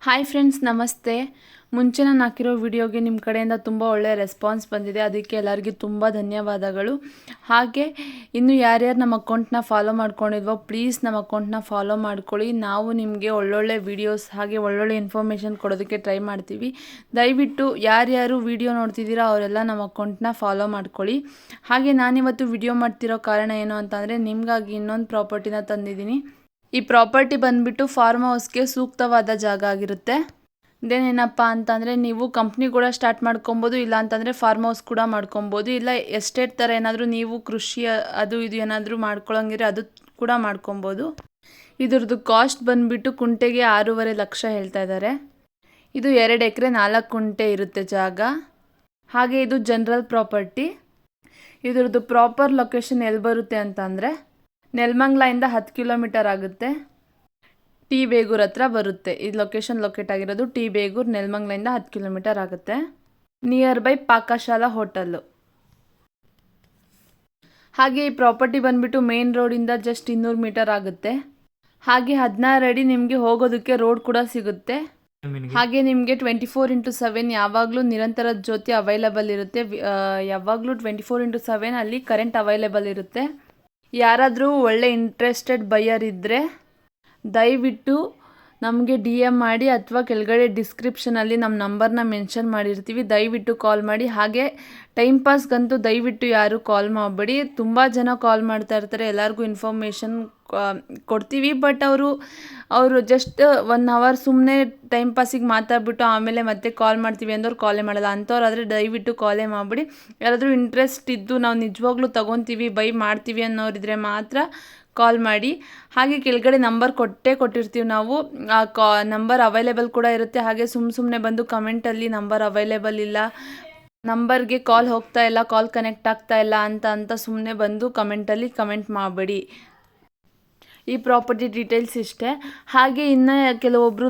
Hi friends, ನಮಸ್ತೆ. ಮುಂಚೆ ನಾನು ಹಾಕಿರೋ ವಿಡಿಯೋಗೆ ನಿಮ್ಮ ಕಡೆಯಿಂದ ತುಂಬ ಒಳ್ಳೆಯ ರೆಸ್ಪಾನ್ಸ್ ಬಂದಿದೆ. ಅದಕ್ಕೆ ಎಲ್ಲರಿಗೂ ತುಂಬ ಧನ್ಯವಾದಗಳು. ಹಾಗೆ ಇನ್ನು ಯಾರ್ಯಾರು ನಮ್ಮ ಅಕೌಂಟ್ನ ಫಾಲೋ ಮಾಡ್ಕೊಂಡಿದ್ವೋ ಪ್ಲೀಸ್ ನಮ್ಮ ಅಕೌಂಟ್ನ ಫಾಲೋ ಮಾಡ್ಕೊಳ್ಳಿ. ನಾವು ನಿಮಗೆ ಒಳ್ಳೊಳ್ಳೆ ವೀಡಿಯೋಸ್ ಹಾಗೆ ಒಳ್ಳೊಳ್ಳೆ ಇನ್ಫಾರ್ಮೇಷನ್ ಕೊಡೋದಕ್ಕೆ ಟ್ರೈ ಮಾಡ್ತೀವಿ. ದಯವಿಟ್ಟು ಯಾರ್ಯಾರು ವಿಡಿಯೋ ನೋಡ್ತಿದ್ದೀರಾ ಅವರೆಲ್ಲ ನಮ್ಮ ಅಕೌಂಟ್ನ ಫಾಲೋ ಮಾಡ್ಕೊಳ್ಳಿ. ಹಾಗೆ ನಾನಿವತ್ತು ವಿಡಿಯೋ ಮಾಡ್ತಿರೋ ಕಾರಣ ಏನು ಅಂತಂದರೆ, ನಿಮಗಾಗಿ ಇನ್ನೊಂದು ಪ್ರಾಪರ್ಟಿನ ತಂದಿದ್ದೀನಿ. ಈ ಪ್ರಾಪರ್ಟಿ ಬಂದುಬಿಟ್ಟು ಫಾರ್ಮ್ ಹೌಸ್ಗೆ ಸೂಕ್ತವಾದ ಜಾಗ ಆಗಿರುತ್ತೆ. ಇದೇನೇನಪ್ಪ ಅಂತಂದರೆ, ನೀವು ಕಂಪ್ನಿ ಕೂಡ ಸ್ಟಾರ್ಟ್ ಮಾಡ್ಕೊಬೋದು, ಇಲ್ಲ ಅಂತಂದರೆ ಫಾರ್ಮ್ ಹೌಸ್ ಕೂಡ ಮಾಡ್ಕೊಬೋದು, ಇಲ್ಲ ಎಸ್ಟೇಟ್ ಥರ ಏನಾದರೂ ನೀವು ಕೃಷಿ ಅದು ಇದು ಏನಾದರೂ ಮಾಡ್ಕೊಳ್ಳೋಂಗಿದ್ರೆ ಅದು ಕೂಡ ಮಾಡ್ಕೊಬೋದು. ಇದ್ರದ್ದು ಕಾಸ್ಟ್ ಬಂದುಬಿಟ್ಟು ಕುಂಟೆಗೆ 6.5 ಲಕ್ಷ ಹೇಳ್ತಾ ಇದ್ದಾರೆ. ಇದು 2 ಎಕರೆ 4 ಕುಂಟೆ ಇರುತ್ತೆ ಜಾಗ. ಹಾಗೆ ಇದು ಜನರಲ್ ಪ್ರಾಪರ್ಟಿ. ಇದ್ರದ್ದು ಪ್ರಾಪರ್ ಲೊಕೇಶನ್ ಎಲ್ಲಿ ಬರುತ್ತೆ ಅಂತಂದರೆ, ನೆಲಮಂಗಲದಿಂದ 10 ಕಿಲೋಮೀಟರ್ ಆಗುತ್ತೆ. ಟಿ ಬೇಗೂರು ಹತ್ರ ಬರುತ್ತೆ. ಈ ಲೊಕೇಶನ್ ಲೊಕೇಟ್ ಆಗಿರೋದು ಟಿ ಬೇಗೂರು, ನೆಲಮಂಗಲದಿಂದ 10 ಕಿಲೋಮೀಟರ್ ಆಗುತ್ತೆ. Near by Pakashala hotel. ಹಾಗೆ ಈ ಪ್ರಾಪರ್ಟಿ ಬಂದುಬಿಟ್ಟು ಮೇನ್ ರೋಡಿಂದ ಜಸ್ಟ್ 200 ಮೀಟರ್ ಆಗುತ್ತೆ. ಹಾಗೆ 16 ಅಡಿ ನಿಮಗೆ ಹೋಗೋದಕ್ಕೆ ರೋಡ್ ಕೂಡ ಸಿಗುತ್ತೆ. ಹಾಗೆ ನಿಮಗೆ 24x7 ಯಾವಾಗಲೂ ನಿರಂತರ ಜ್ಯೋತಿ ಅವೈಲೇಬಲ್ ಇರುತ್ತೆ. ಯಾವಾಗಲೂ 24x7 ಅಲ್ಲಿ ಕರೆಂಟ್ ಅವೈಲೇಬಲ್ ಇರುತ್ತೆ. ಯಾರಾದರೂ ಒಳ್ಳೆ ಇಂಟ್ರೆಸ್ಟೆಡ್ ಬೈಯರ್ ಇದ್ದರೆ ದಯವಿಟ್ಟು ನಮಗೆ DM ಮಾಡಿ, ಅಥವಾ ಕೆಳಗಡೆ ಡಿಸ್ಕ್ರಿಪ್ಷನಲ್ಲಿ ನಮ್ಮ ನಂಬರ್ನ ಮೆನ್ಷನ್ ಮಾಡಿರ್ತೀವಿ, ದಯವಿಟ್ಟು ಕಾಲ್ ಮಾಡಿ. ಹಾಗೆ ಟೈಮ್ ಪಾಸ್ಗಂತೂ ದಯವಿಟ್ಟು ಯಾರೂ ಕಾಲ್ ಮಾಡಬೇಡಿ. ತುಂಬ ಜನ ಕಾಲ್ ಮಾಡ್ತಾ ಇರ್ತಾರೆ, ಎಲ್ಲರಿಗೂ ಇನ್ಫಾರ್ಮೇಷನ್ ಕೊಡ್ತೀವಿ. ಬಟ್ ಅವರು ಜಸ್ಟ್ 1 ಅವರ್ ಸುಮ್ಮನೆ ಟೈಮ್ ಪಾಸಿಗೆ ಮಾತಾಡ್ಬಿಟ್ಟು ಆಮೇಲೆ ಮತ್ತೆ ಕಾಲ್ ಮಾಡ್ತೀವಿ ಅಂದವ್ರು ಕಾಲೇ ಮಾಡಲ್ಲ. ಅಂಥವ್ರಾದರೆ ದಯವಿಟ್ಟು ಕಾಲೇ ಮಾಡಿಬಿಡಿ. ಯಾರಾದರೂ ಇಂಟ್ರೆಸ್ಟ್ ಇದ್ದು ನಾವು ನಿಜವಾಗ್ಲೂ ತೊಗೊತೀವಿ, ಬೈ ಮಾಡ್ತೀವಿ ಅನ್ನೋರಿದ್ರೆ ಮಾತ್ರ ಕಾಲ್ ಮಾಡಿ. ಹಾಗೆ ಕೆಳಗಡೆ ನಂಬರ್ ಕೊಟ್ಟಿರ್ತೀವಿ ನಾವು. ಆ ನಂಬರ್ ಅವೈಲೇಬಲ್ ಕೂಡ ಇರುತ್ತೆ. ಹಾಗೆ ಸುಮ್ಮನೆ ಬಂದು ಕಮೆಂಟಲ್ಲಿ ನಂಬರ್ ಅವೈಲೇಬಲ್ ಇಲ್ಲ, ನಂಬರ್ಗೆ ಕಾಲ್ ಹೋಗ್ತಾ ಇಲ್ಲ, ಕಾಲ್ ಕನೆಕ್ಟ್ ಆಗ್ತಾ ಇಲ್ಲ ಅಂತ ಸುಮ್ಮನೆ ಬಂದು ಕಮೆಂಟಲ್ಲಿ ಕಮೆಂಟ್ ಮಾಡಬೇಡಿ. ಈ ಪ್ರಾಪರ್ಟಿ ಡೀಟೇಲ್ಸ್ ಇಷ್ಟೇ. ಹಾಗೆ ಇನ್ನು ಕೆಲವೊಬ್ಬರು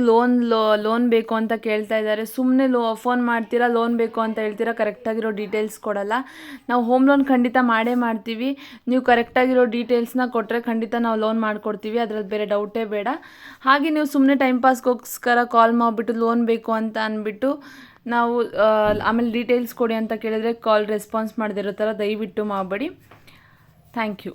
ಲೋನ್ ಬೇಕು ಅಂತ ಕೇಳ್ತಾ ಇದ್ದಾರೆ. ಸುಮ್ಮನೆ ಫೋನ್ ಮಾಡ್ತೀರಾ, ಲೋನ್ ಬೇಕು ಅಂತ ಹೇಳ್ತೀರಾ, ಕರೆಕ್ಟಾಗಿರೋ ಡೀಟೇಲ್ಸ್ ಕೊಡಲ್ಲ. ನಾವು ಹೋಮ್ ಲೋನ್ ಖಂಡಿತ ಮಾಡೇ ಮಾಡ್ತೀವಿ. ನೀವು ಕರೆಕ್ಟಾಗಿರೋ ಡೀಟೇಲ್ಸ್ನ ಕೊಟ್ಟರೆ ಖಂಡಿತ ನಾವು ಲೋನ್ ಮಾಡಿಕೊಡ್ತೀವಿ, ಅದರಲ್ಲಿ ಬೇರೆ ಡೌಟೇ ಬೇಡ. ಹಾಗೆ ನೀವು ಸುಮ್ಮನೆ ಟೈಮ್ ಪಾಸ್ಗೋಸ್ಕರ ಕಾಲ್ ಮಾಡಿಬಿಟ್ಟು ಲೋನ್ ಬೇಕು ಅಂತ ಅಂದ್ಬಿಟ್ಟು ನಾವು ಆಮೇಲೆ ಡೀಟೇಲ್ಸ್ ಕೊಡಿ ಅಂತ ಕೇಳಿದರೆ ಕಾಲ್ ರೆಸ್ಪಾನ್ಸ್ ಮಾಡದಿರೋ ಥರ ದಯವಿಟ್ಟು ಮಾಡಬೇಡಿ. Thank you.